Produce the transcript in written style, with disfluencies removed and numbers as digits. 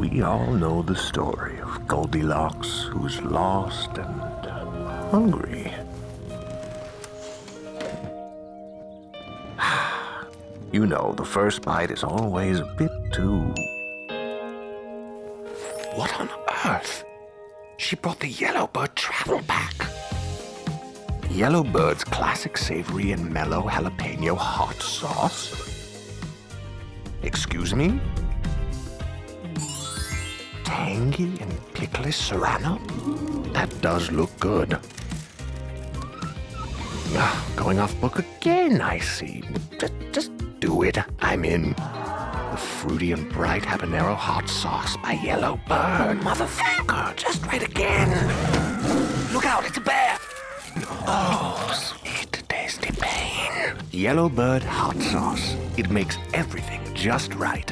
We all know the story of Goldilocks, who's lost and hungry. You know, the first bite is always a bit too... What on earth? She brought the Yellowbird travel pack. Yellowbird's classic savory and mellow jalapeno hot sauce? Excuse me? Tangy and pickly serrano? That does look good. Going off book again, I see. Just do it. I'm in. The fruity and bright habanero hot sauce by Yellowbird. Motherfucker, just right again. Look out, it's a bear. Oh, sweet, tasty pain. Yellowbird hot sauce. It makes everything just right.